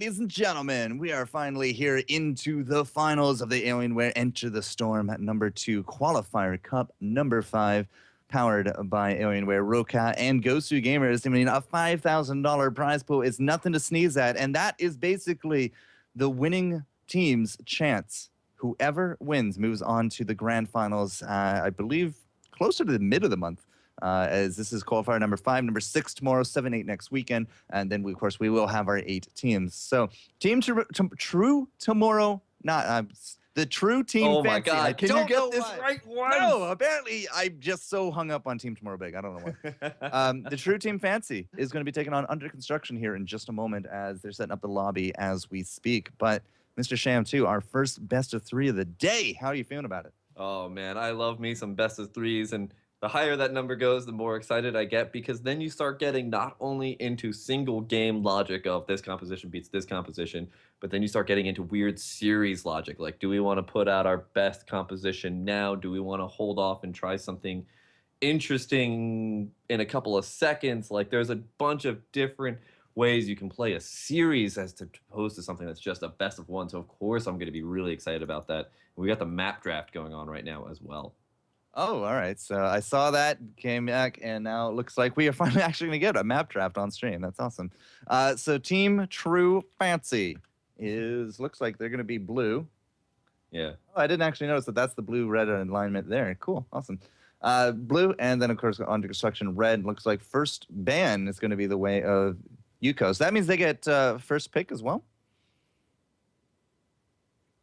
Ladies and gentlemen, we are finally here into the finals of the Alienware Enter the Storm at number 2 Qualifier Cup number 5, powered by Alienware, Roka, and Gosugamers. I mean, a $5,000 prize pool is nothing to sneeze at, and that is basically the winning team's chance. Whoever wins moves on to the grand finals, I believe, closer to the mid of the month. As this is qualifier number 5, number 6 tomorrow, 7, 8 next weekend, and then of course we will have our 8 teams. So Team True tomorrow, not the True Team Oh Fancy. my God! Can you get this why. right once? No, apparently I'm just so hung up on Team Tomorrow Big. I don't know why. The True Team Fancy is going to be taken on Under Construction here in just a moment as they're setting up the lobby as we speak. But Mr. Sham, too, our first best of 3 of the day. How are you feeling about it? Oh man, I love me some best of 3s, and the higher that number goes, the more excited I get, because then you start getting not only into single game logic of this composition beats this composition, but then you start getting into weird series logic. Like, do we want to put out our best composition now? Do we want to hold off and try something interesting in a couple of seconds? Like, there's a bunch of different ways you can play a series as opposed to something that's just a best of 1. So of course I'm going to be really excited about that. We got the map draft going on right now as well. Oh, all right. So I saw that, came back, and now it looks like we are finally actually going to get a map draft on stream. That's awesome. So Team True Fancy looks like they're going to be blue. Yeah. Oh, I didn't actually notice that that's the blue-red alignment there. Cool. Awesome. Blue, and then, of course, Under Construction red. Looks like first ban is going to be the way of uCo. So that means they get first pick as well?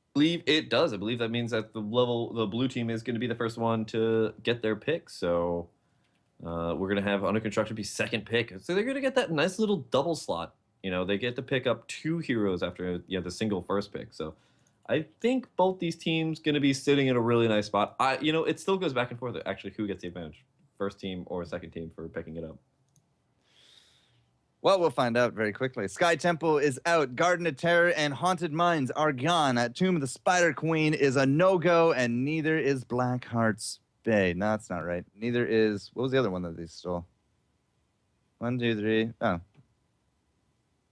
I believe it does. I believe that means that the blue team is going to be the first one to get their pick. So we're going to have Under Construction be second pick. So they're going to get that nice little double slot. You know, they get to pick up 2 heroes after the single first pick. So I think both these teams going to be sitting in a really nice spot. It still goes back and forth actually who gets the advantage, first team or second team for picking it up. Well, we'll find out very quickly. Sky Temple is out. Garden of Terror and Haunted Mines are gone. Tomb of the Spider Queen is a no-go, and neither is Blackheart's Bay. No, that's not right. Neither is... What was the other one that they stole? 1, 2, 3... Oh.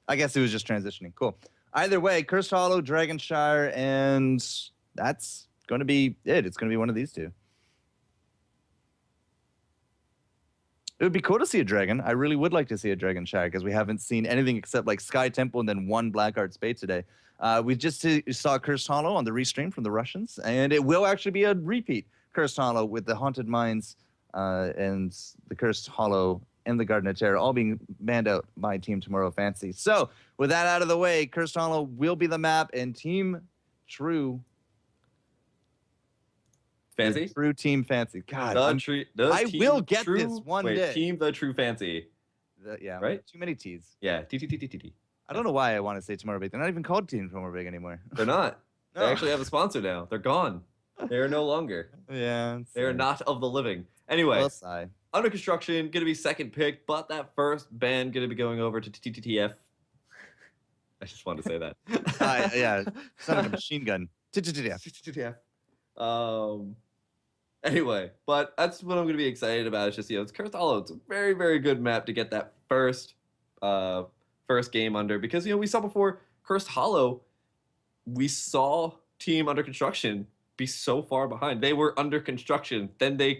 I guess it was just transitioning. Cool. Either way, Cursed Hollow, Dragonshire, and that's going to be it. It's going to be one of these two. It would be cool to see a dragon. I really would like to see a dragon shire because we haven't seen anything except like Sky Temple and then 1 Blackheart Spade today. We just saw Cursed Hollow on the restream from the Russians, and it will actually be a repeat Cursed Hollow with the Haunted Mines and the Cursed Hollow and the Garden of Terror all being banned out by Team Tomorrow Fancy. So with that out of the way, Cursed Hollow will be the map, and Team True Fancy? True Team Fancy. God, I will get this one day. Team the True Fancy. Yeah, right? Too many T's. Yeah, TTTT. I don't know why I want to say Tomorrow Big. They're not even called Team Tomorrow Big anymore. They're not. No. They actually have a sponsor now. They're gone. They are no longer. Yeah. They are not of the living. Anyway, Well, sigh. Under Construction, going to be second pick, but that first ban going to be going over to TTTF. I just wanted to say that. Yeah, sounded like a machine gun. TTTF. Anyway, but that's what I'm going to be excited about. It's just, it's Cursed Hollow. It's a very, very good map to get that first game under. Because, we saw before Cursed Hollow, we saw Team Under Construction be so far behind. They were under construction. Then they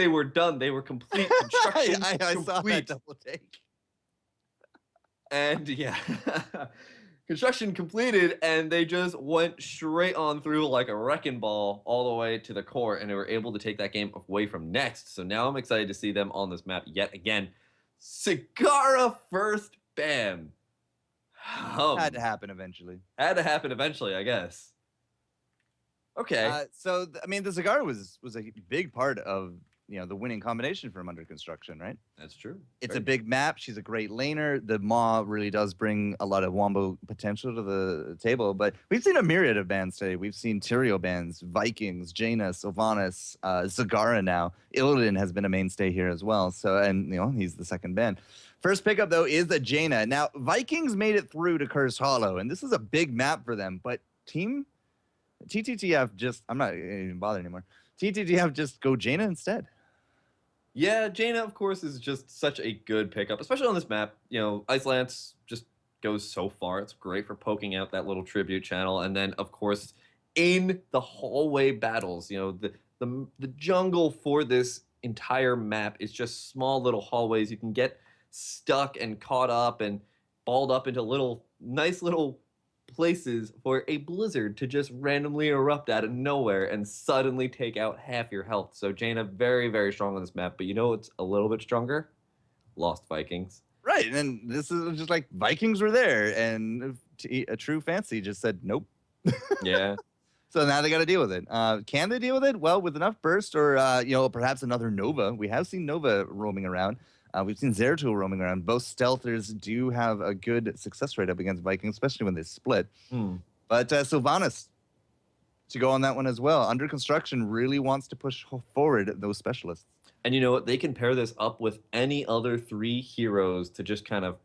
were done. They were complete construction. I saw that double take. And yeah, construction completed, and they just went straight on through like a wrecking ball all the way to the core, and they were able to take that game away from Next. So now I'm excited to see them on this map yet again. Sagara first ban. Had to happen eventually. Had to happen eventually, I guess. Okay. So I mean, the Sagara was a big part of the winning combination from Under Construction, right? That's true. It's a big map. She's a great laner. The Maw really does bring a lot of wombo potential to the table. But we've seen a myriad of bans today. We've seen Tyrael bans, Vikings, Jaina, Sylvanas, Zagara now. Illidan has been a mainstay here as well. So, and he's the second ban. First pickup, though, is a Jaina. Now, Vikings made it through to Cursed Hollow, and this is a big map for them. But TTTF just, I'm not even bothered anymore. TTTF just go Jaina instead. Yeah, Jaina, of course, is just such a good pickup, especially on this map. Ice Lance, just goes so far. It's great for poking out that little tribute channel. And then, of course, in the hallway battles, the jungle for this entire map is just small little hallways. You can get stuck and caught up and balled up into nice little places for a blizzard to just randomly erupt out of nowhere and suddenly take out half your health. So Jaina, very, very strong on this map. But you know what's a little bit stronger? Lost Vikings. Right, and this is just like Vikings were there, and a true fancy just said nope. Yeah. So now they got to deal with it. Can they deal with it? Well, with enough burst, or perhaps another Nova. We have seen Nova roaming around. We've seen Zeratul roaming around. Both stealthers do have a good success rate up against Vikings, especially when they split. But Sylvanas, to go on that one as well. Under Construction really wants to push forward those specialists. And you know what? They can pair this up with any other 3 heroes to just kind of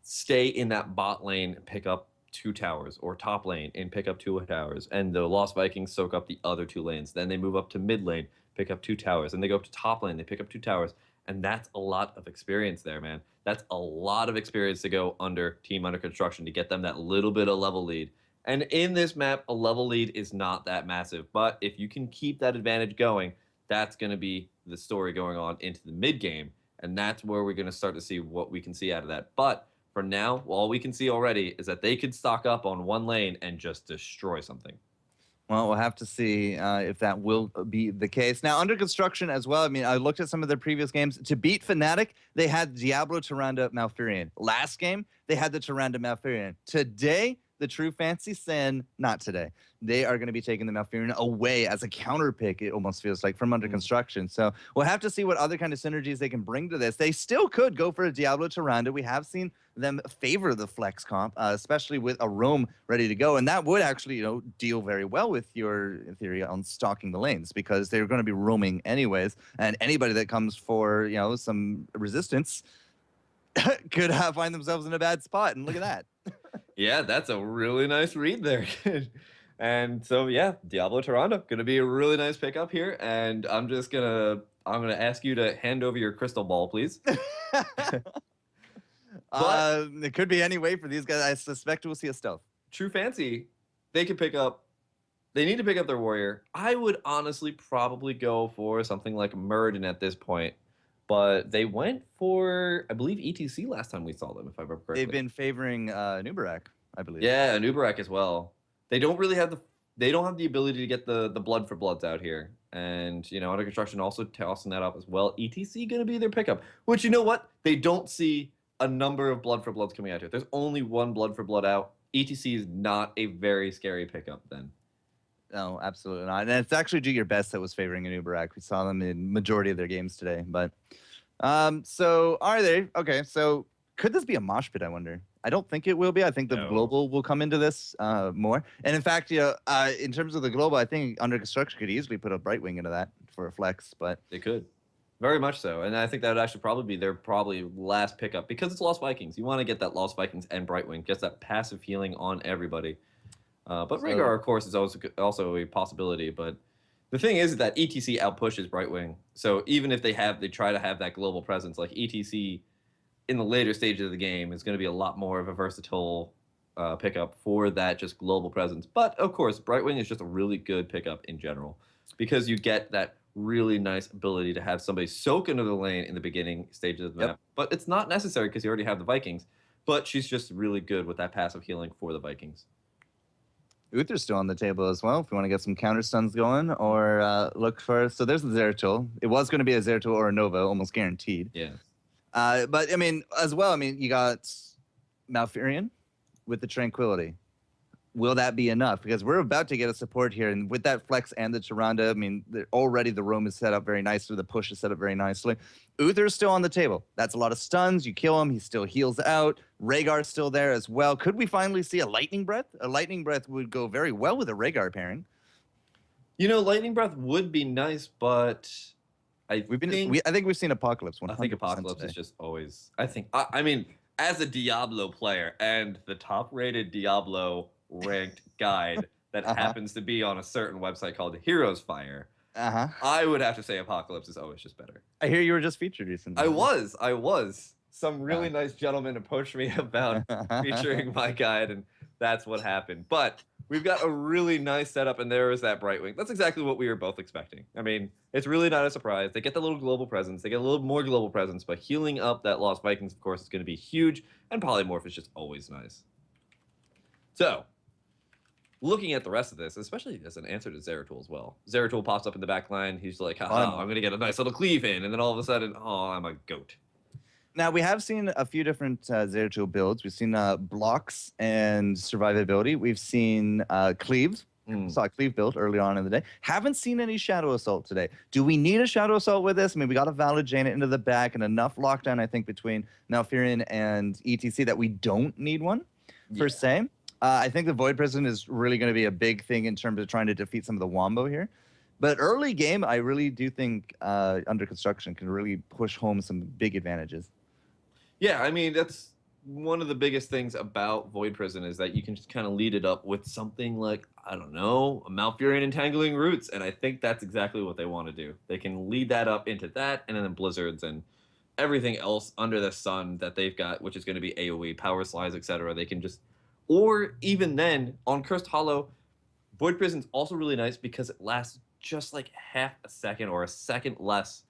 stay in that bot lane and pick up 2 towers, or top lane and pick up 2 towers. And the Lost Vikings soak up the other 2 lanes. Then they move up to mid lane, pick up 2 towers. And they go up to top lane, they pick up 2 towers. And that's a lot of experience there, man. That's a lot of experience to go team under construction to get them that little bit of level lead. And in this map, a level lead is not that massive. But if you can keep that advantage going, that's going to be the story going on into the mid game. And that's where we're going to start to see what we can see out of that. But for now, all we can see already is that they could stock up on one lane and just destroy something. Well, we'll have to see if that will be the case. Now, under construction as well, I mean, I looked at some of their previous games. To beat Fnatic, they had Diablo, Tyrande, Malfurion. Last game, they had the Tyrande, Malfurion. Today, the True Fancy Sin, not today. They are going to be taking the Malfurion away as a counter pick, it almost feels like, from under construction. So we'll have to see what other kind of synergies they can bring to this. They still could go for a Diablo Tyrande. We have seen them favor the flex comp, especially with a roam ready to go. And that would actually, deal very well with your in theory on stalking the lanes, because they're going to be roaming anyways. And anybody that comes for, some resistance could find themselves in a bad spot. And look at that. Yeah, that's a really nice read there. And so, yeah, Diablo Tyrande going to be a really nice pickup here. And I'm going to ask you to hand over your crystal ball, please. It could be any way for these guys. I suspect we'll see a stealth. True Fancy, they need to pick up their warrior. I would honestly probably go for something like Muradin at this point. But they went for, I believe, ETC last time we saw them, if I remember correctly. They've been favoring Nubarak, I believe. Yeah, Nubarak as well. They don't have the ability to get the blood for bloods out here. And, under construction also tossing that up as well. ETC going to be their pickup. Which, you know what? They don't see a number of blood for bloods coming out here. There's only one blood for blood out. ETC is not a very scary pickup then. No, absolutely not. And it's actually Do Your Best that was favoring Nubarak. We saw them in majority of their games today. But so are they? Okay, so could this be a mosh pit, I wonder? I don't think it will be. I think the global will come into this more. And in fact, in terms of the global, I think under construction could easily put a Brightwing into that for a flex. But they could. Very much so. And I think that would actually probably be their last pickup, because it's Lost Vikings. You want to get that Lost Vikings and Brightwing. Gets that passive healing on everybody. But Rhaegar, of course, is also a possibility. But the thing is that ETC outpushes Brightwing. So even if they try to have that global presence, like ETC in the later stages of the game is going to be a lot more of a versatile pickup for that just global presence. But of course, Brightwing is just a really good pickup in general, because you get that really nice ability to have somebody soak into the lane in the beginning stages of the map. But it's not necessary because you already have the Vikings. But she's just really good with that passive healing for the Vikings. Uther's still on the table as well, if you want to get some counter stuns going, or look for... So there's the Zeratul. It was going to be a Zeratul or a Nova, almost guaranteed. Yeah. But, I mean, as well, you got Malfurion with the Tranquility. Will that be enough? Because we're about to get a support here, and with that flex and the Tyrande, already the roam is set up very nicely, the push is set up very nicely. Uther's still on the table. That's a lot of stuns. You kill him, he still heals out. Rhaegar's still there as well. Could we finally see a Lightning Breath? A Lightning Breath would go very well with a Rhaegar pairing. Lightning Breath would be nice, but I think we've seen Apocalypse. I think Apocalypse is just always... as a Diablo player and the top-rated Diablo ranked guide that happens to be on a certain website called Heroes.gosu.cup, I would have to say Apocalypse is always just better. I hear you were just featured recently. I was. some really nice gentleman approached me about featuring my guide, and that's what happened. But we've got a really nice setup, and there is that Brightwing. That's exactly what we were both expecting. I mean, it's really not a surprise. They get the little global presence. They get a little more global presence, but healing up that Lost Vikings, of course, is going to be huge, and Polymorph is just always nice. So, looking at the rest of this, especially as an answer to Zeratul as well. Zeratul pops up in the back line. He's like, haha, I'm going to get a nice little cleave in, and then all of a sudden, oh, I'm a goat. Now, we have seen a few different Zeratul builds. We've seen blocks and survivability. We've seen cleaves. Saw a cleave build early on in the day. Haven't seen any Shadow Assault today. Do we need a Shadow Assault with this? I mean, we got a Valid Jaina into the back and enough lockdown, I think, between Malfurion and ETC that we don't need one, per se. I think the Void Prison is really going to be a big thing in terms of trying to defeat some of the Wombo here. But early game, I really do think Under Construction can really push home some big advantages. Yeah, I mean, that's one of the biggest things about Void Prison is that you can just kind of lead it up with something like, I don't know, a Malfurion Entangling Roots. And I think that's exactly what they want to do. They can lead that up into that, and then Blizzards and everything else under the sun that they've got, which is going to be AoE, Power Slides, etc. They can just, or even then, on Cursed Hollow, Void Prison's also really nice because it lasts just like half a second or a second less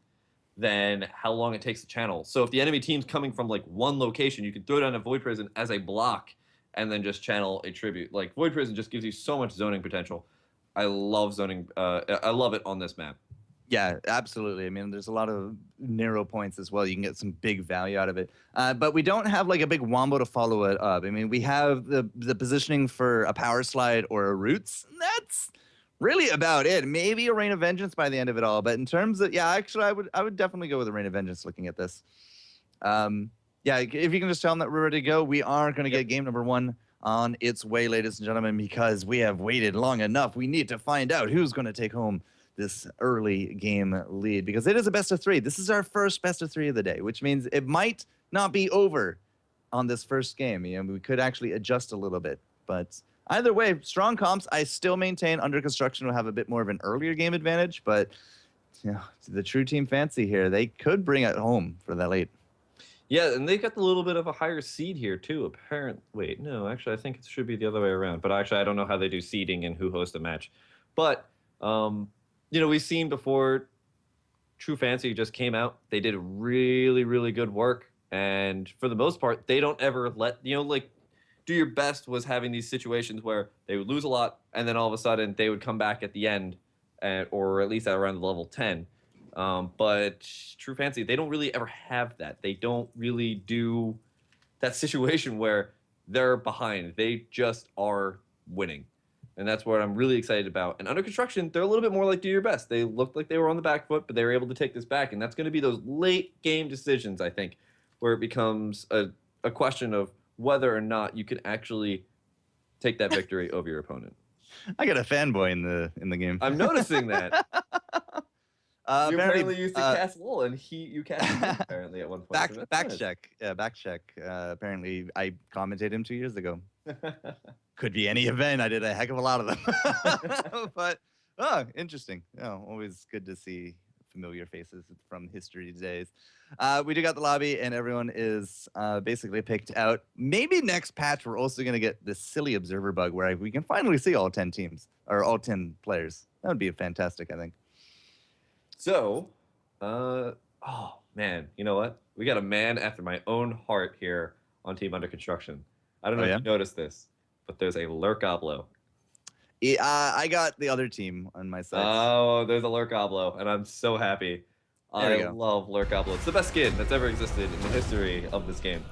than how long it takes to channel. So if the enemy team's coming from like one location, you can throw down a Void Prison as a block and then just channel a tribute. Like Void Prison just gives you so much zoning potential. I love zoning. I love it on this map. Yeah, absolutely. I mean, there's a lot of narrow points as well. You can get some big value out of it. But we don't have like a big wombo to follow it up. I mean, we have the positioning for a Power Slide or a Roots. That's really about it. Maybe a Rain of Vengeance by the end of it all. But in terms of, yeah, actually, I would definitely go with a Rain of Vengeance looking at this. Yeah, if you can just tell them that we're ready to go, we are going to get game number 1 on its way, ladies and gentlemen, because we have waited long enough. We need to find out who's going to take home this early game lead, because it is a best of 3. This is our first best of 3 of the day, which means it might not be over on this first game. You know, we could actually adjust a little bit, but either way, strong comps. I still maintain Under Construction will have a bit more of an earlier game advantage, but you know, the True Team Fancy here, they could bring it home for that late. Yeah, and they got a little bit of a higher seed here too. Apparently, wait, no, actually, I think it should be the other way around. But actually, I don't know how they do seeding and who hosts a match. But you know, we've seen before. True Fancy just came out. They did really, really good work, and for the most part, they don't ever let like. Do Your Best was having these situations where they would lose a lot, and then all of a sudden they would come back at the end, or at least at around level 10. But True Fancy, they don't really ever have that. They don't really do that situation where they're behind. They just are winning. And that's what I'm really excited about. And Under Construction, they're a little bit more like Do Your Best. They looked like they were on the back foot, but they were able to take this back. And that's going to be those late game decisions, I think, where it becomes a question of whether or not you can actually take that victory over your opponent. I got a fanboy in the game. I'm noticing that. You apparently used to cast Lul, and you cast him apparently at one point. Back check. Yeah, back check. Apparently, I commented him 2 years ago. Could be any event. I did a heck of a lot of them. But, interesting. Always good to see familiar faces from history days. We do got the lobby, and everyone is basically picked out. Maybe next patch, we're also going to get this silly observer bug where we can finally see all 10 teams, or all 10 players. That would be fantastic, I think. So, oh, man, you know what? We got a man after my own heart here on Team Under Construction. I don't know if you noticed this, but there's a Lurkoblo. I got the other team on my side. Oh, there's a Lurkoblo, and I'm so happy. I love Lurkoblo. It's the best skin that's ever existed in the history of this game.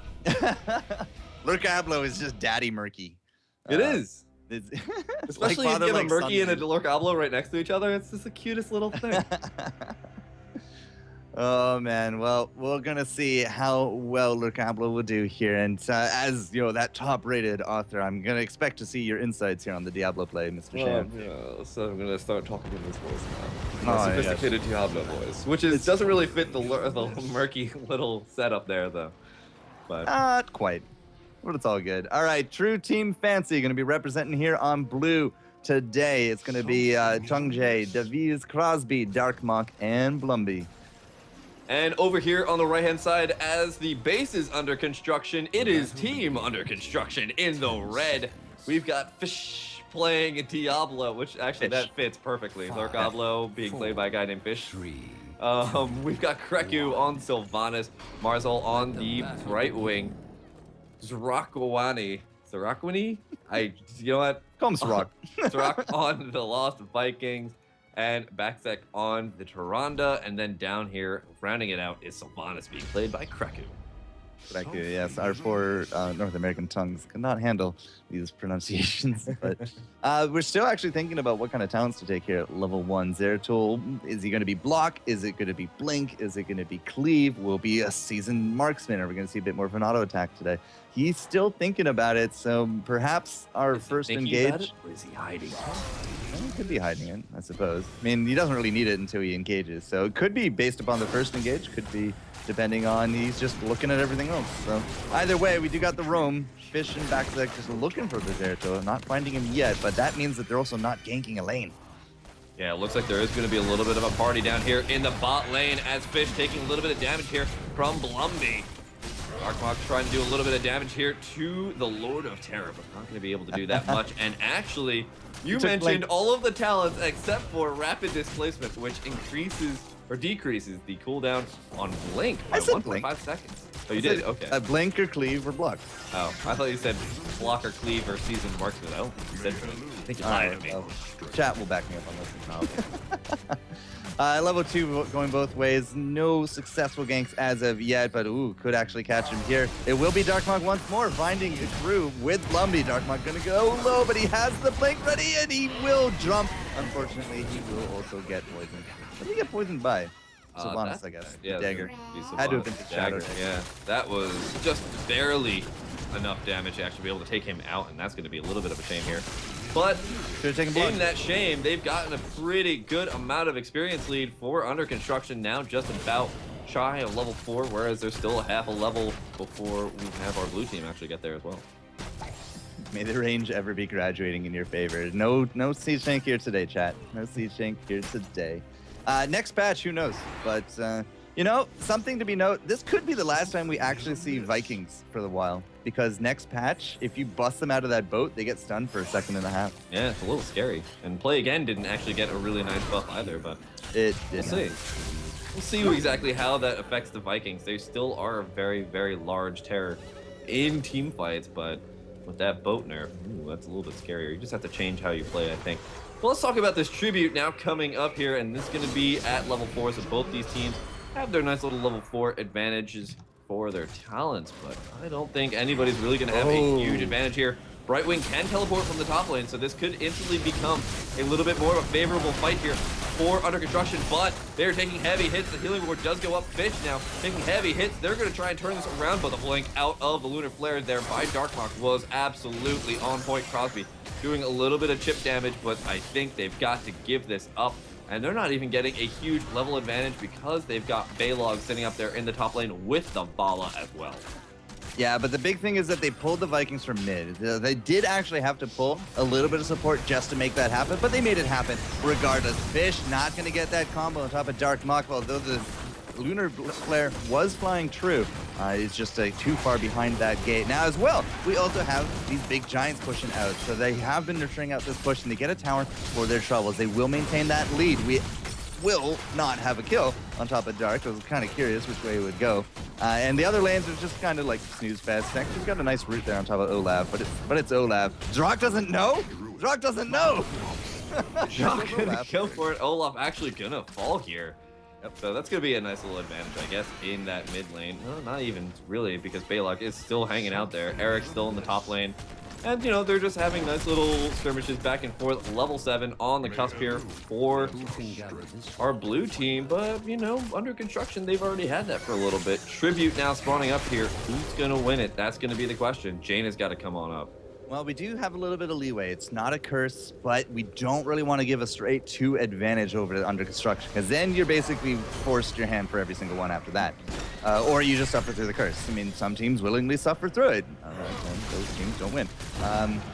Lurkoblo is just daddy murky. It is. Especially like if you have a Murky and a Lurkoblo right next to each other. It's just the cutest little thing. Oh, man. Well, we're going to see how well Lurkoblo will do here. And as, that top-rated author, I'm going to expect to see your insights here on the Diablo play, Mr. Sham. Yeah, so I'm going to start talking in this voice now. My sophisticated Diablo voice. Which doesn't really fit the murky little setup there, though. But not quite. But it's all good. All right, True Team Fancy going to be representing here on blue today. It's going to be Chungjae, Davies, Crosby, Darkmock, and Blumby. And over here on the right-hand side, as the base is under construction, it is team under construction in the red. We've got Fish playing Diablo, which actually that fits perfectly. Lurkablo being played by a guy named Fish. We've got Kreku on Sylvanas, Marzal on the right wing, Zrakwani, you know what? Call him Zrak. Zrak on the Lost Vikings, and Backsec on the Tyrande, and then down here, rounding it out, is Sylvanas being played by Kreku. Kreku, yes. Our poor North American tongues cannot handle these pronunciations. But we're still actually thinking about what kind of talents to take here at level 1. Zeratul, is he going to be block? Is it going to be blink? Is it going to be cleave? Will be a seasoned marksman? Are we going to see a bit more of an auto attack today? He's still thinking about it, so perhaps our first engage. Or is he hiding? Well, he could be hiding it, I suppose. I mean, he doesn't really need it until he engages. So it could be based upon the first engage, could be depending on he's just looking at everything else. So either way, we do got the roam. Fish and Backsec just looking for the Zeratul, not finding him yet, but that means that they're also not ganking a lane. Yeah, it looks like there is going to be a little bit of a party down here in the bot lane as Fish taking a little bit of damage here from Blumby. Darkmock trying to do a little bit of damage here to the Lord of Terror, but not going to be able to do that much. And actually, you mentioned all of the talents except for Rapid Displacement, which increases or decreases the cooldown on Blink by 1.5 seconds. Oh, you did? Okay. A blink or cleave or block. Oh, I thought you said block or cleave or seasoned marksman. I don't think you said that. I think you lied to me. Chat will back me up on this. Level 2 going both ways. No successful ganks as of yet, but could actually catch him here. It will be Darkmock once more, finding the crew with Lumby. Darkmock gonna go low, but he has the blink ready, and he will jump. Unfortunately, he will also get poisoned. What did he get poisoned by? Sylvanas, I guess. Yeah, dagger. Had to have been the dagger. Yeah, that was just barely enough damage to actually be able to take him out, and that's going to be a little bit of a shame here. But in that shame, they've gotten a pretty good amount of experience lead for under construction now, just about shy of level 4, whereas there's still a half a level before we have our blue team actually get there as well. May the range ever be graduating in your favor. No siege tank here today, chat. No siege tank here today. Next patch, who knows? But, you know, something to be noted, this could be the last time we actually see Vikings for the while. Because next patch, if you bust them out of that boat, they get stunned for a second and a half. Yeah, it's a little scary. And Play Again didn't actually get a really nice buff either, but it did. We'll see. We'll see exactly how that affects the Vikings. They still are a very, very large terror in team fights, but with that boat nerf, that's a little bit scarier. You just have to change how you play, I think. Well, let's talk about this tribute now coming up here, and this is going to be at level 4, so both these teams have their nice little level 4 advantages for their talents, but I don't think anybody's really going to have a huge advantage here. Brightwing can teleport from the top lane, so this could instantly become a little bit more of a favorable fight here for under construction, but they're taking heavy hits. The healing ward does go up. Fish now taking heavy hits. They're going to try and turn this around, but the blink out of the Lunar Flare there by Darkmock was absolutely on point. Crosby doing a little bit of chip damage, but I think they've got to give this up. And they're not even getting a huge level advantage because they've got Baylog sitting up there in the top lane with the Bala as well. Yeah, but the big thing is that they pulled the Vikings from mid. They did actually have to pull a little bit of support just to make that happen, but they made it happen regardless. Fish not going to get that combo on top of Darkmock, although the Lunar Flare was flying true. It's just too far behind that gate. Now as well, we also have these big giants pushing out, so they have been nurturing out this push, and they get a tower for their troubles. They will maintain that lead. We will not have a kill on top of Dark. I was kind of curious which way it would go. And the other lanes are just kind of like snooze fest. Actually, got a nice route there on top of Olaf, but it's Olaf. Zrock doesn't know? Zrock doesn't know! Zrock gonna go for it. Olaf actually gonna fall here. Yep. So that's going to be a nice little advantage, I guess, in that mid lane. Well, not even really, because Baylog is still hanging out there. Eric's still in the top lane. And, you know, they're just having nice little skirmishes back and forth. Level 7 on the cusp here for our blue team. But, you know, under construction, they've already had that for a little bit. Tribute now spawning up here. Who's going to win it? That's going to be the question. Jaina's got to come on up. Well, we do have a little bit of leeway. It's not a curse, but we don't really want to give a straight 2 advantage over to under construction, because then you're basically forced your hand for every single one after that. Or you just suffer through the curse. I mean, some teams willingly suffer through it. those teams don't win.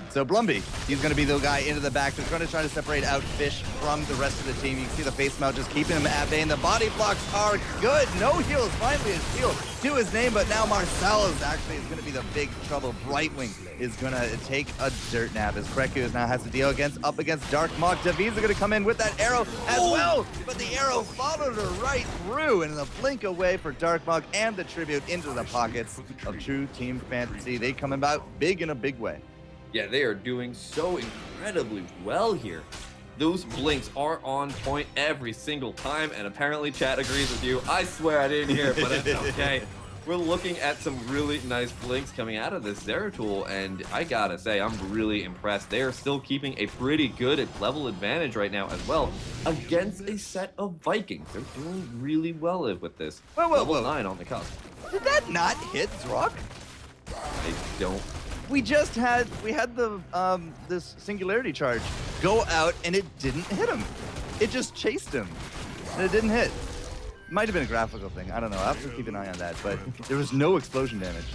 So Blumby, he's going to be the guy into the back. They're going to try to separate out Fish from the rest of the team. You can see the face mount just keeping him at bay, and the body blocks are good. No heals, finally a shield to his name, but now Marcel is going to be the big trouble. Brightwing is going to take a dirt nap as Kreku now has to deal up against Dark Mach. Davies are going to come in with that arrow as well, but the arrow followed her right through, and in a blink away for Dark Mach and the tribute into the pockets of True Team Fantasy. They come about big in a big way. Yeah, they are doing so incredibly well here. Those blinks are on point every single time, and apparently chat agrees with you. I swear I didn't hear it, but it's okay. We're looking at some really nice blinks coming out of this Zeratul, and I gotta say, I'm really impressed. They are still keeping a pretty good level advantage right now as well against a set of Vikings. They're doing really well with this. Level 9 on the cusp. Did that not hit Zrock? I don't. We had the this singularity charge go out, and it didn't hit him. It just chased him, and it didn't hit. Might have been a graphical thing. I don't know. I'll have to keep an eye on that. But there was no explosion damage.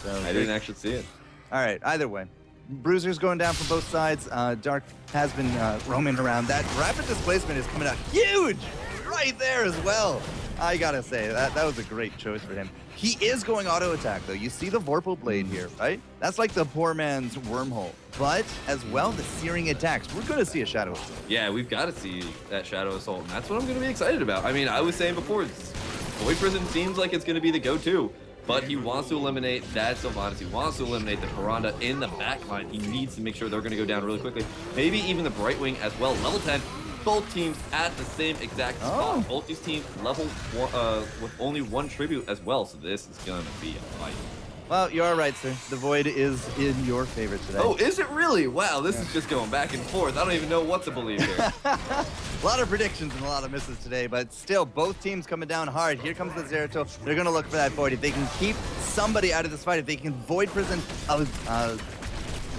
So I didn't actually see it. All right. Either way, bruisers going down from both sides. Dark has been roaming around. That rapid displacement is coming out huge right there as well. I gotta say that was a great choice for him. He is going auto attack though. You see the Vorpal blade here, right? That's like the poor man's wormhole. But as well, the searing attacks. We're gonna see a Shadow Assault. Yeah, we've got to see that Shadow Assault, and that's what I'm gonna be excited about. I mean, I was saying before, Void Prison seems like it's gonna be the go-to, but he wants to eliminate that Sylvanas. He wants to eliminate the Piranha in the backline. He needs to make sure they're gonna go down really quickly. Maybe even the Brightwing as well. Level 10. Both teams at the same exact spot. Both these teams level with only one tribute as well, so this is gonna be a fight. Well, you are right, sir. The Void is in your favor today. Oh, is it really? Wow, this is just going back and forth. I don't even know what to believe here. A lot of predictions and a lot of misses today, but still, both teams coming down hard. Here comes the Zeratul. They're gonna look for that Void. If they can keep somebody out of this fight, if they can Void Prison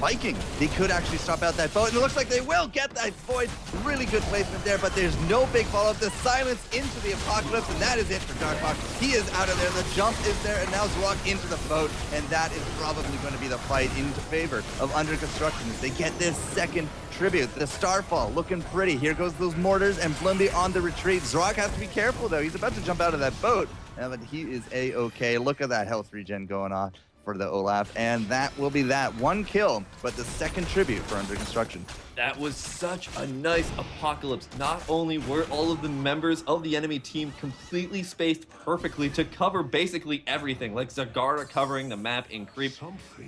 Viking, they could actually stop out that boat, and it looks like they will get that Void. Really good placement there, but there's no big follow-up. The silence into the Apocalypse, and that is it for Dark Mach. He is out of there. The jump is there, and now Zrock into the boat, and that is probably going to be the fight into favor of Under Construction as they get this second tribute. The Starfall looking pretty. Here goes those mortars, and Blumby on the retreat. Zrock has to be careful, though. He's about to jump out of that boat, but he is A-okay. Look at that health regen going on for the Olaf, and that will be that. One kill, but the second tribute for Under Construction. That was such a nice Apocalypse. Not only were all of the members of the enemy team completely spaced perfectly to cover basically everything, like Zagara covering the map in creep,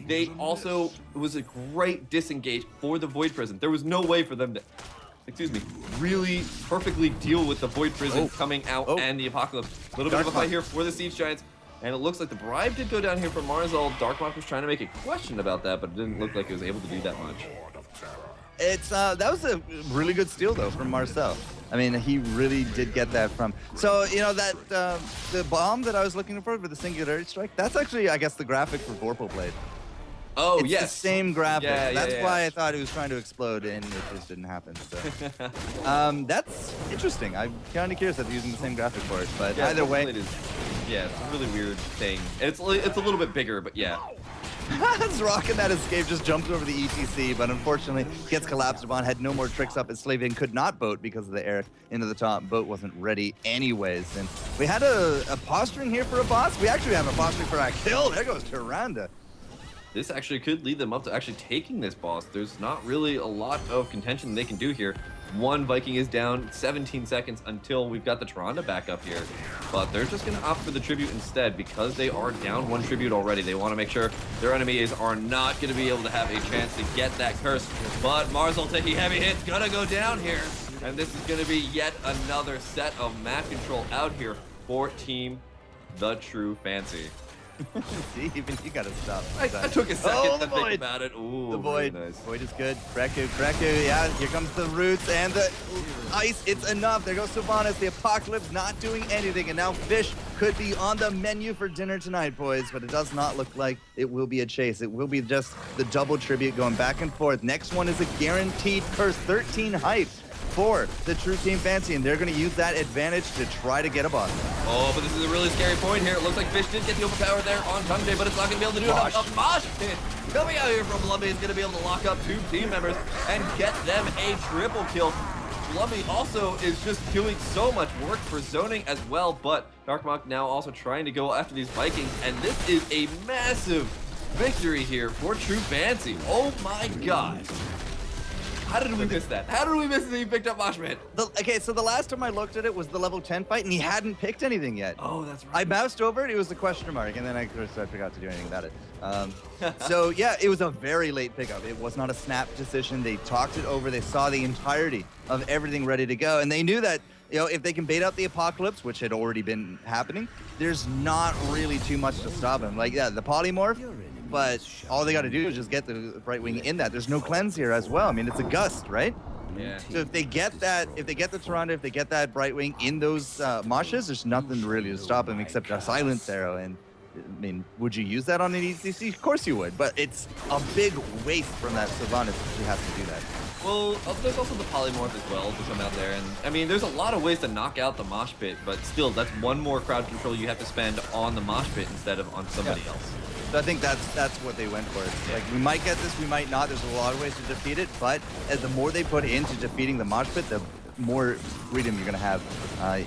they also, it was a great disengage for the Void Prison. There was no way for them to, really perfectly deal with the Void Prison coming out and the Apocalypse. A little bit of a fight here for the Siege Giants. And it looks like the bribe did go down here for Marzal. Darkmach was trying to make a question about that, but it didn't look like he was able to do that much. It's that was a really good steal though from Marcel. I mean, he really did get that from. So you know that the bomb that I was looking for the Singularity Strike. That's actually, I guess, the graphic for Vorpal Blade. Oh, it's the same graphic. Yeah, that's why I thought it was trying to explode, and it just didn't happen. So that's interesting. I'm kind of curious that they're using the same graphic for it, but either way. Yeah, it's a really weird thing. It's a little bit bigger, but yeah. Zrock in that escape just jumps over the ETC, but unfortunately gets collapsed upon, had no more tricks up his sleeve and could not boat because of the air into the top. Boat wasn't ready anyways. And we had a posturing here for a boss. We actually have a posturing for a kill. There goes Tyrande. This actually could lead them up to actually taking this boss. There's not really a lot of contention they can do here. One Viking is down, 17 seconds until we've got the Tyrande back up here. But they're just going to opt for the tribute instead because they are down one tribute already. They want to make sure their enemies are not going to be able to have a chance to get that curse. But Marzal taking heavy hits, gonna go down here. And this is going to be yet another set of map control out here for Team The True Fancy. See, even you gotta stop. I took a second to think about it. Ooh, the Void. Nice. Void is good. Kreku, yeah, here comes the roots and the ice. It's enough. There goes Sylvanas. The Apocalypse not doing anything. And now Fish could be on the menu for dinner tonight, boys. But it does not look like it will be a chase. It will be just the double tribute going back and forth. Next one is a guaranteed curse. 13 hype. for the True Team Fancy, and they're going to use that advantage to try to get a boss. Oh, but this is a really scary point here. It looks like Fish did get the overpower there on Tungjae, but it's not going to be able to do enough. A mosh pit coming out here from Lumby is going to be able to lock up 2 team members and get them a triple kill. Lumby also is just doing so much work for zoning as well, but Darkmonk now also trying to go after these Vikings, and this is a massive victory here for True Fancy. Oh my god. How did we miss that? How did we miss that he picked up Moshman? Okay, so the last time I looked at it was the level 10 fight, and he hadn't picked anything yet. Oh, that's right. I moused over it, it was a question mark, and then I forgot to do anything about it. So yeah, it was a very late pickup. It was not a snap decision. They talked it over, they saw the entirety of everything ready to go, and they knew that, you know, if they can bait out the apocalypse, which had already been happening, there's not really too much to stop him. Like, yeah, the polymorph, but all they got to do is just get the Brightwing in that. There's no cleanse here as well. I mean, it's a gust, right? Yeah. So if they get that, if they get the Toronto, if they get that Brightwing in those moshes, there's nothing really to stop him except a silence arrow. And I mean, would you use that on an ETC? Of course you would, but it's a big waste from that Sylvanas if you have to do that. Well, there's also the polymorph as well to come out there, and I mean, there's a lot of ways to knock out the mosh pit, but still, that's one more crowd control you have to spend on the mosh pit instead of on somebody else. So I think that's what they went for. It's like, we might get this, we might not. There's a lot of ways to defeat it, but as the more they put into defeating the mosh pit, the more freedom you're gonna have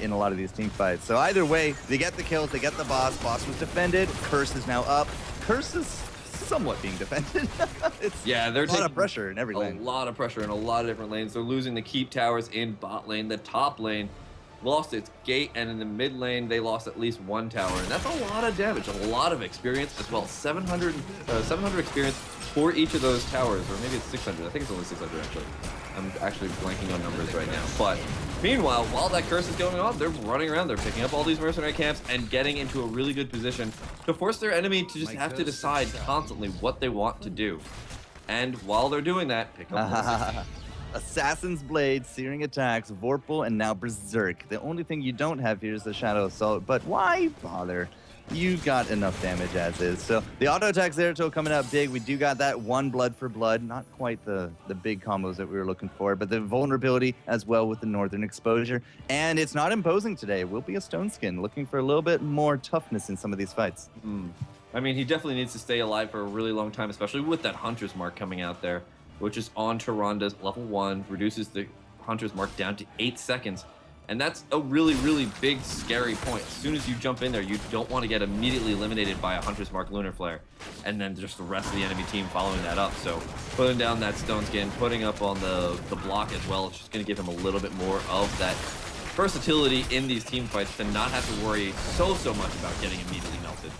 in a lot of these team fights. So either way, they get the kills, they get the boss. Boss was defended. Curse is now up. Curse is somewhat being defended. It's yeah, they're a lot of pressure in every lane. A lot of pressure in a lot of different lanes. They're losing the keep towers in bot lane. The top lane lost its gate, and in the mid lane they lost at least 1 tower, and that's a lot of damage, a lot of experience as well. 700 experience for each of those towers, or maybe it's 600. I think it's only 600 actually. I'm actually blanking on numbers right now. But meanwhile, while that curse is going on, they're running around, they're picking up all these mercenary camps and getting into a really good position to force their enemy to just have to decide constantly what they want to do. And while they're doing that, pick up Assassin's Blade, Searing Attacks, Vorpal, and now Berserk. The only thing you don't have here is the Shadow Assault, but why bother? You got enough damage as is. So the auto attacks there, Zeratul, coming out big. We do got that 1 blood for blood. Not quite the big combos that we were looking for, but the vulnerability as well with the northern exposure. And it's not imposing today. It will be a Stone Skin, looking for a little bit more toughness in some of these fights. I mean, he definitely needs to stay alive for a really long time, especially with that Hunter's Mark coming out there, which is on Taranda's level 1, reduces the Hunter's Mark down to 8 seconds. And that's a really, really big, scary point. As soon as you jump in there, you don't want to get immediately eliminated by a Hunter's Mark Lunar Flare, and then just the rest of the enemy team following that up. So putting down that Stone Skin, putting up on the block as well, it's just going to give him a little bit more of that versatility in these team fights to not have to worry so much about getting immediately melted.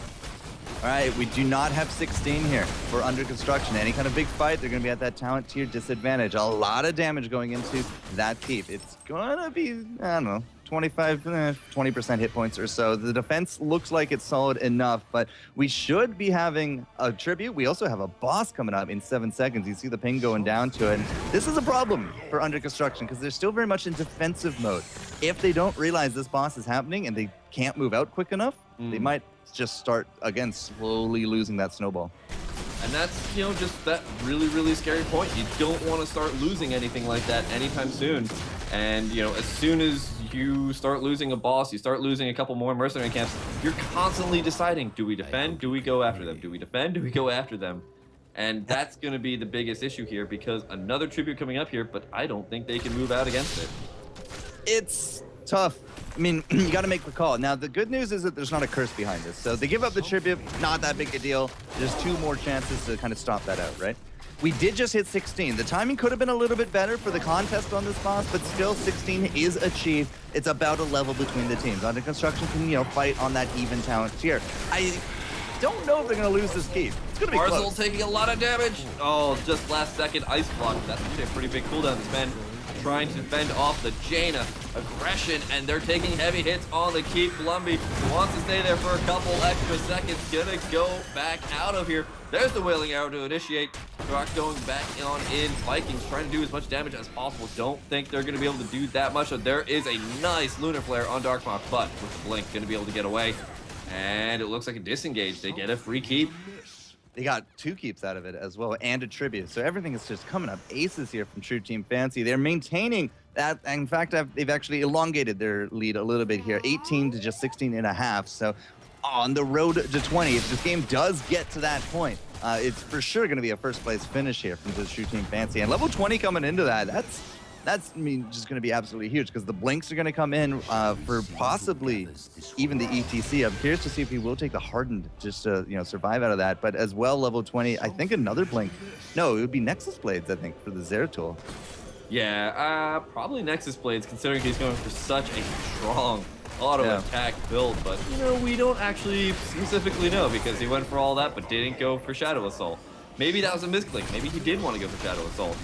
All right, we do not have 16 here for under construction. Any kind of big fight, they're going to be at that talent tier disadvantage. A lot of damage going into that keep. It's going to be, I don't know, 20% hit points or so. The defense looks like it's solid enough, but we should be having a tribute. We also have a boss coming up in 7 seconds. You see the ping going down to it. And this is a problem for under construction because they're still very much in defensive mode. If they don't realize this boss is happening and they can't move out quick enough, they might just start, again, slowly losing that snowball. And that's, you know, just that really, really scary point. You don't want to start losing anything like that anytime soon. And, you know, as soon as you start losing a boss, you start losing a couple more mercenary camps, you're constantly deciding, do we defend? Do we go after them? Do we defend? Do we go after them? And that's going to be the biggest issue here because another tribute coming up here, but I don't think they can move out against it. It's tough. I mean, you got to make the call. Now, the good news is that there's not a curse behind this. So they give up the tribute, not that big a deal. There's 2 more chances to kind of stop that out, right? We did just hit 16. The timing could have been a little bit better for the contest on this boss, but still 16 is achieved. It's about a level between the teams. Under construction can, you know, fight on that even talent tier. I don't know if they're going to lose this keep. It's going to be Barzil close. taking a lot of damage. Oh, just last second ice block. That's actually a pretty big cooldown. This man trying to fend off the Jaina aggression, and they're taking heavy hits on the keep. Lumby wants to stay there for a couple extra seconds. Gonna go back out of here. There's the Wailing Arrow to initiate. Rock going back on in. Vikings trying to do as much damage as possible. Don't think they're going to be able to do that much. So there is a nice Lunar Flare on Darkmonk, but with the Blink, going to be able to get away. And it looks like a disengage. They get a free keep. They got 2 keeps out of it as well, and a tribute. So everything is just coming up aces here from True Team Fancy. They're maintaining In fact, they've actually elongated their lead a little bit here, 18 to just 16 and a half. So on the road to 20, if this game does get to that point, it's for sure going to be a first place finish here from the Shoe Team Fancy. And level 20 coming into that, that's just going to be absolutely huge because the blinks are going to come in for possibly even the ETC. I'm curious to see if he will take the hardened just to survive out of that. But as well, level 20, I think another blink. No, it would be Nexus Blades, I think, for the Zeratul. Yeah, probably Nexus Blades, considering he's going for such a strong auto attack build. But we don't actually specifically know because he went for all that but didn't go for Shadow Assault. Maybe that was a misclick. Maybe he did want to go for Shadow Assault.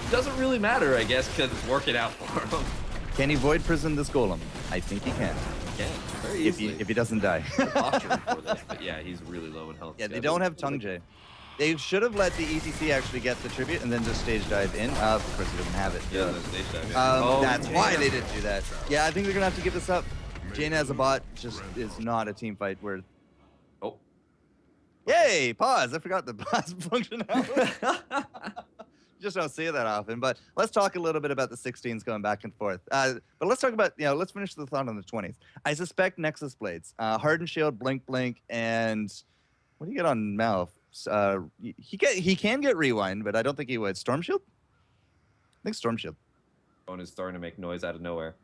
Doesn't really matter, I guess, because it's working out for him. Can he Void Prison this Golem? I think he can. He can, very easily. If he doesn't die. Posturing for this, but yeah, he's really low in health. Yeah, they don't have Tongue J. They should have let the ETC actually get the tribute and then just stage dive in. Of course, he doesn't have it. Yeah, stage dive. That's why they didn't do that. Yeah, I think they're gonna have to give this up. Jaina as a bot just is not a team fight worth. Oh. Yay! Pause. I forgot the pause functionality. Just don't see that often. But let's talk a little bit about the 16s going back and forth. But let's talk about, let's finish the thought on the 20s. I suspect Nexus Blades, Harden Shield, Blink Blink, and what do you get on Malf? He can get Rewind, but I don't think he would. Storm Shield? I think Storm Shield. Phone is starting to make noise out of nowhere.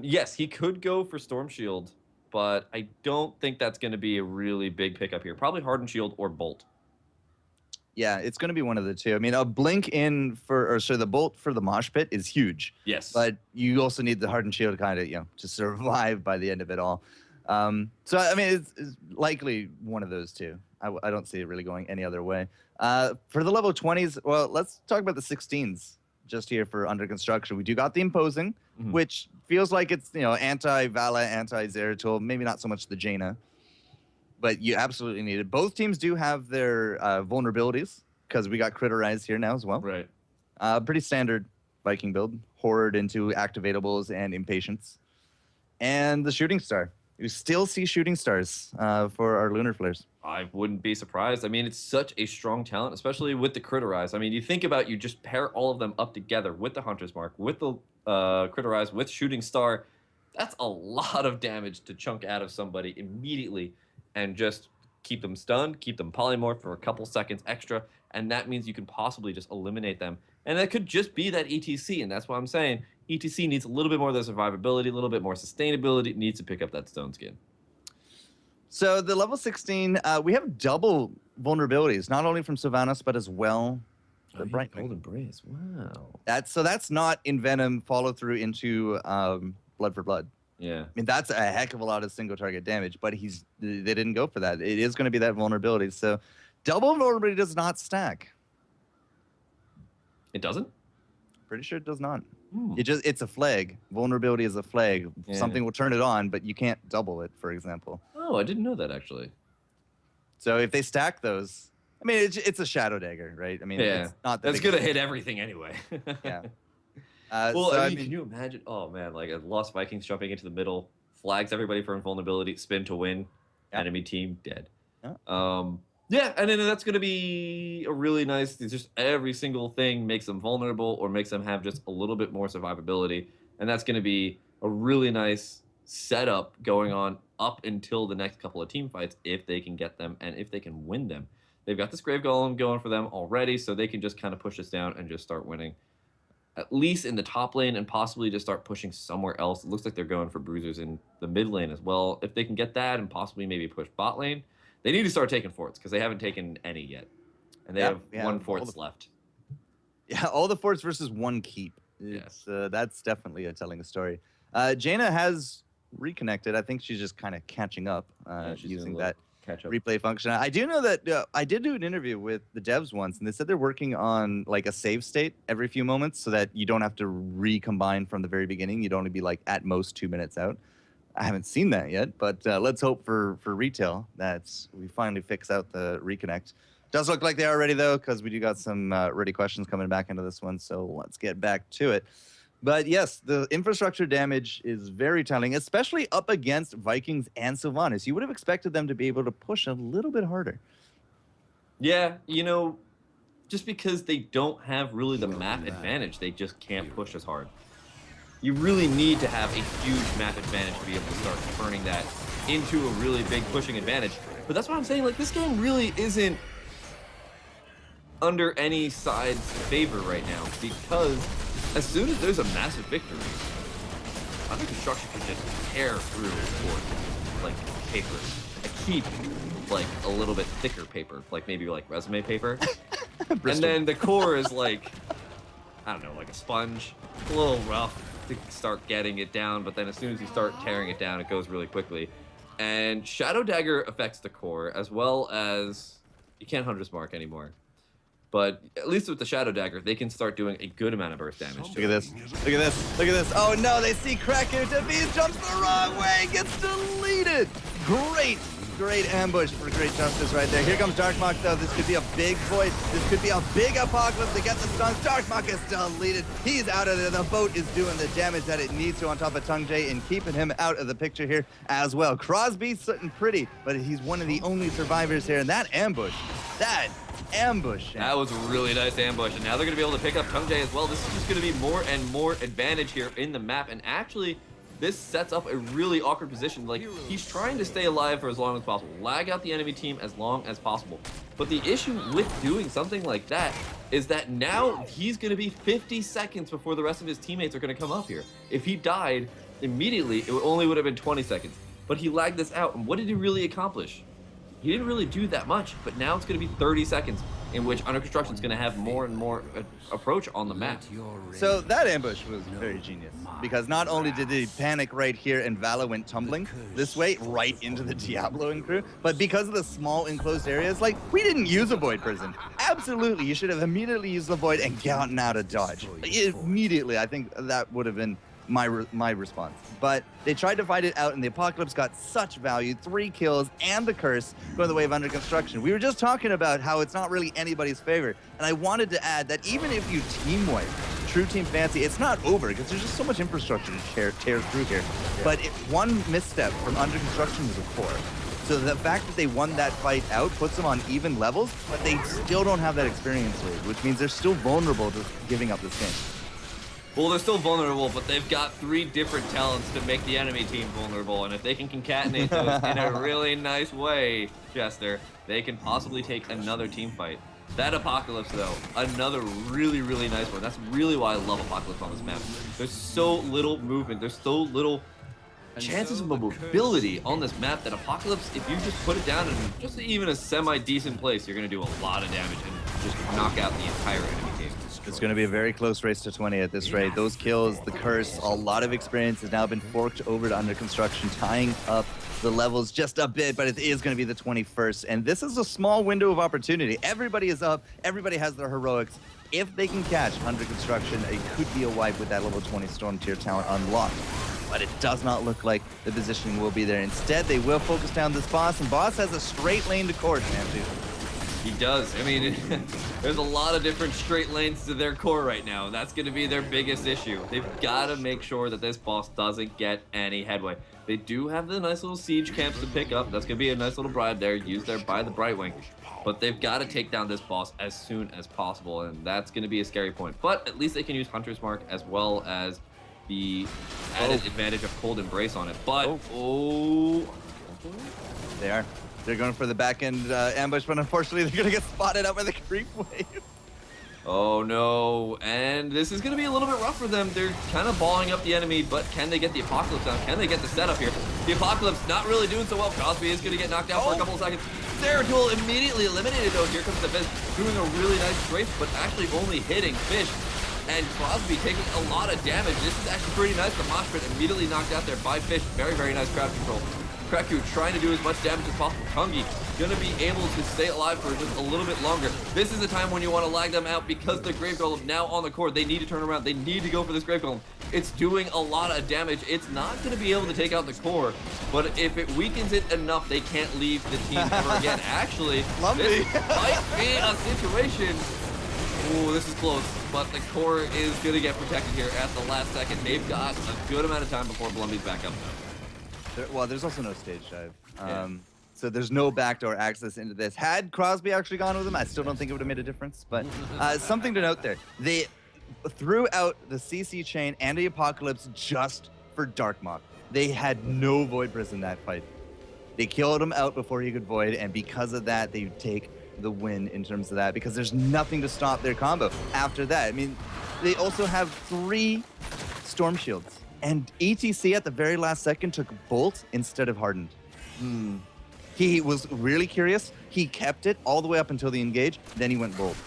Yes, he could go for Storm Shield, but I don't think that's going to be a really big pickup here. Probably Harden Shield or Bolt. Yeah, it's going to be one of the two. I mean, a blink in the bolt for the mosh pit is huge. Yes. But you also need the hardened shield kind of, to survive by the end of it all. So, I mean, it's likely one of those two. I don't see it really going any other way. For the level 20s, well, let's talk about the 16s just here for under construction. We do got the Imposing, which feels like it's, anti-Vala, anti-Zeratul, maybe not so much the Jaina. But you absolutely need it. Both teams do have their vulnerabilities because we got Critterize here now as well. Right. Pretty standard Viking build. Horde into activatables and impatience. And the Shooting Star. You still see Shooting Stars for our Lunar Flares. I wouldn't be surprised. I mean, it's such a strong talent, especially with the Critterize. I mean, you think about you just pair all of them up together with the Hunter's Mark, with the Critterize, with Shooting Star. That's a lot of damage to chunk out of somebody immediately. And just keep them stunned, keep them polymorphed for a couple seconds extra, and that means you can possibly just eliminate them. And that could just be that ETC, and that's why I'm saying ETC needs a little bit more of the survivability, a little bit more sustainability, it needs to pick up that Stone Skin. So the level 16, we have double vulnerabilities, not only from Sylvanas, but as well the Bright Golden Brace. Wow. That's not Envenom follow through into Blood for Blood. Yeah. I mean, that's a heck of a lot of single target damage, but they didn't go for that. It is going to be that vulnerability. So double vulnerability does not stack. It doesn't? Pretty sure it does not. It's a flag. Vulnerability is a flag. Yeah. Something will turn it on, but you can't double it, for example. Oh, I didn't know that, actually. So if they stack those, I mean, it's a Shadow Dagger, right? I mean, it's not that's going to hit everything anyway. Yeah. Well, I mean, can you imagine? Oh, man, like a Lost Vikings jumping into the middle, flags everybody for invulnerability, spin to win, enemy team dead. Yeah, and then that's going to be a really nice, just every single thing makes them vulnerable or makes them have just a little bit more survivability. And that's going to be a really nice setup going on up until the next couple of team fights if they can get them and if they can win them. They've got this Grave Golem going for them already, so they can just kind of push this down and just start winning. At least in the top lane and possibly just start pushing somewhere else. It looks like they're going for bruisers in the mid lane as well. If they can get that and possibly maybe push bot lane, they need to start taking forts because they haven't taken any yet. And they have one forts left. Yeah, all the forts versus one keep. That's definitely telling a story. Jaina has reconnected. I think she's just kind of catching up using that replay function. I do know that I did do an interview with the devs once, and they said they're working on like a save state every few moments so that you don't have to recombine from the very beginning. You'd only be like at most 2 minutes out. I haven't seen that yet, but let's hope for retail that we finally fix out the reconnect. Does look like they are ready though, because we do got some ready questions coming back into this one. So let's get back to it. But yes, the infrastructure damage is very telling, especially up against Vikings and Sylvanas. You would have expected them to be able to push a little bit harder. Yeah, just because they don't have really the map advantage, they just can't push as hard. you really need to have a huge map advantage to be able to start turning that into a really big pushing advantage. But that's what I'm saying, like, this game really isn't under any side's favor right now, because as soon as there's a massive victory, under construction can just tear through the board like paper. I keep like a little bit thicker paper, like maybe like resume paper. And then the core is like, I don't know, like a sponge. It's a little rough to start getting it down, but then as soon as you start tearing it down, it goes really quickly. And Shadow Dagger affects the core, as well as you can't Hunter's Mark anymore. But at least with the Shadow Dagger, they can start doing a good amount of burst damage. Look at this. Look at this. Look at this. Oh no, they see Kraken. Davies jumps the wrong way. Gets deleted. Great ambush for Great Justice right there. Here comes Darkmok though. This could be a big void. This could be a big apocalypse. They get the stuns. Darkmok is deleted. He's out of there. The boat is doing the damage that it needs to on top of Tung Jae and keeping him out of the picture here as well. Crosby's sitting pretty, but he's one of the only survivors here. And that ambush. That was a really nice ambush, and now they're going to be able to pick up Tung Jae as well. This is just going to be more and more advantage here in the map, and actually, this sets up a really awkward position. Like, he's trying to stay alive for as long as possible, lag out the enemy team as long as possible. But the issue with doing something like that is that now he's going to be 50 seconds before the rest of his teammates are going to come up here. If he died immediately, it only would have been 20 seconds. But he lagged this out, and what did he really accomplish? He didn't really do that much, but now it's going to be 30 seconds in which Under Construction is going to have more and more approach on the map. So that ambush was very genius, because not only did he panic right here and Vala went tumbling this way right into the Diablo and crew, but because of the small enclosed areas, like, we didn't use a Void Prison. Absolutely, you should have immediately used the Void and gotten out of dodge. Immediately, I think that would have been my response. But they tried to fight it out, and the Apocalypse got such value, 3 kills, and the curse going the way of Under Construction. We were just talking about how it's not really anybody's favor, and I wanted to add that even if you team wipe True Team Fancy, it's not over, because there's just so much infrastructure to tear through here. But one misstep from Under Construction was a core. So the fact that they won that fight out puts them on even levels, but they still don't have that experience rate, which means they're still vulnerable to giving up this game. Well, they're still vulnerable, but they've got 3 different talents to make the enemy team vulnerable, and if they can concatenate those in a really nice way, Chester, they can possibly take another team fight. That Apocalypse, though, another really, really nice one. That's really why I love Apocalypse on this map. There's so little movement, there's so little chances of mobility on this map that Apocalypse, if you just put it down in just even a semi-decent place, you're going to do a lot of damage and just knock out the entire enemy team. It's going to be a very close race to 20 at this rate. Those kills, the curse, a lot of experience has now been forked over to Under Construction, tying up the levels just a bit, but it is going to be the 21st. And this is a small window of opportunity. Everybody is up. Everybody has their heroics. If they can catch Under Construction, it could be a wipe with that level 20 Storm tier talent unlocked. But it does not look like the positioning will be there. Instead, they will focus down this boss, and boss has a straight lane to core, Shamsu. He does. I mean, there's a lot of different straight lanes to their core right now, and that's going to be their biggest issue. They've got to make sure that this boss doesn't get any headway. They do have the nice little siege camps to pick up. That's going to be a nice little bribe there, used there by the Brightwing. But they've got to take down this boss as soon as possible, and that's going to be a scary point. But at least they can use Hunter's Mark as well as the added advantage of Cold Embrace on it. But, They are. They're going for the back-end ambush, but unfortunately they're going to get spotted out by the creep wave. Oh no, and this is going to be a little bit rough for them. They're kind of balling up the enemy, but can they get the Apocalypse down? Can they get the setup here? The Apocalypse not really doing so well. Crosby is going to get knocked out for a couple of seconds. Zeratul immediately eliminated though. Here comes the Fizz, doing a really nice strafe, but actually only hitting Fish. And Crosby taking a lot of damage. This is actually pretty nice. The Mosh Pit immediately knocked out there by Fish. Very, very nice crowd control. Kreku trying to do as much damage as possible. Tungi gonna be able to stay alive for just a little bit longer. This is the time when you want to lag them out because the Grave Golem now on the core. They need to turn around. They need to go for this Grave Golem. It's doing a lot of damage. It's not going to be able to take out the core, but if it weakens it enough, they can't leave the team ever again. Actually, this might be a situation. Oh, this is close, but the core is going to get protected here at the last second. They've got a good amount of time before Blumby's back up though. Well, there's also no stage dive. So there's no backdoor access into this. Had Crosby actually gone with him, I still don't think it would have made a difference. But something to note there. threw out the CC chain and the Apocalypse just for Darkmoth. They had no Void Prison in that fight. They killed him out before he could Void, and because of that, they take the win in terms of that, because there's nothing to stop their combo after that. I mean, they also have 3 Storm Shields, and ETC at the very last second took Bolt instead of Hardened. He was really curious. He kept it all the way up until the engage, then he went Bolt,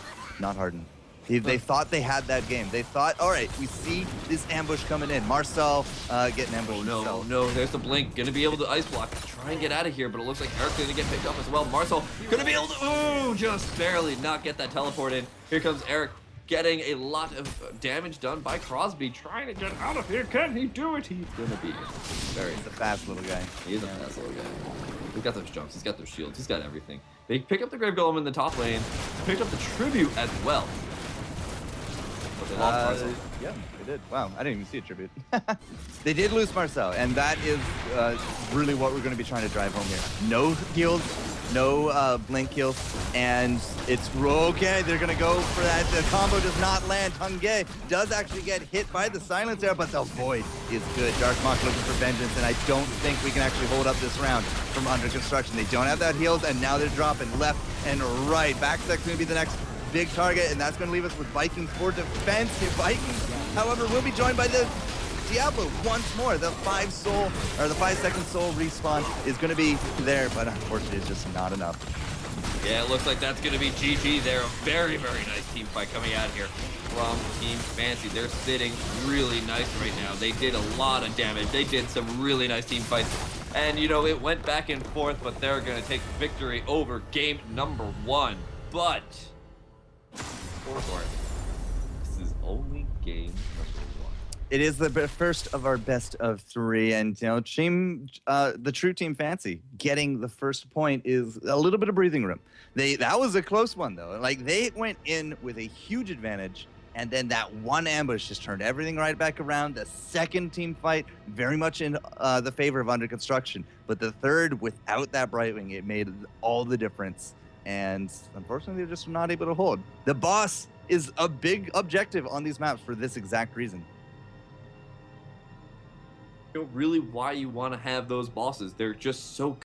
not Hardened. They thought they had that game. They thought, all right, we see this ambush coming in. Marcel getting ambushed. Oh, no, there's the Blink. Gonna be able to ice block, try and get out of here, but it looks like Eric's gonna get picked up as well. Marcel gonna be able to, just barely not get that teleport in. Here comes Eric getting a lot of damage done by Crosby, trying to get out of here. Can he do it? He's gonna be very. He's a fast little guy. He is a fast little guy. He's got those jumps, he's got those shields, he's got everything. They pick up the Grave Golem in the top lane, picked up the Tribute as well. But they lost Marcel. Yeah, they did. Wow, I didn't even see a Tribute. They did lose Marcel, and that is really what we're going to be trying to drive home here. No heals, no blink kills, and it's okay. They're going to go for that. The combo does not land. Hungay does actually get hit by the silence there, but the Void is good. Darkmoth looking for vengeance, and I don't think we can actually hold up this round from under construction. They don't have that heals, and now they're dropping left and right. Backstack's going to be the next big target, and that's going to leave us with Vikings for defense. Vikings, however, will be joined by the Diablo once more. The 5-second soul respawn is going to be there, but unfortunately it's just not enough. Yeah, it looks like that's going to be GG there. A very, very nice team fight coming out here from Team Fancy. They're sitting really nice right now. They did a lot of damage. They did some really nice team fights. And, you know, it went back and forth, but they're going to take victory over game number 1. But this is only game number 1. It is the first of our best of 3, and you know, the true Team Fancy getting the first point is a little bit of breathing room. That was a close one though. Like, they went in with a huge advantage, and then that one ambush just turned everything right back around. The second team fight very much in the favor of under construction, but the third, without that Brightwing, it made all the difference. And unfortunately, they're just not able to hold. The boss is a big objective on these maps for this exact reason. You know, really why you want to have those bosses. They're just so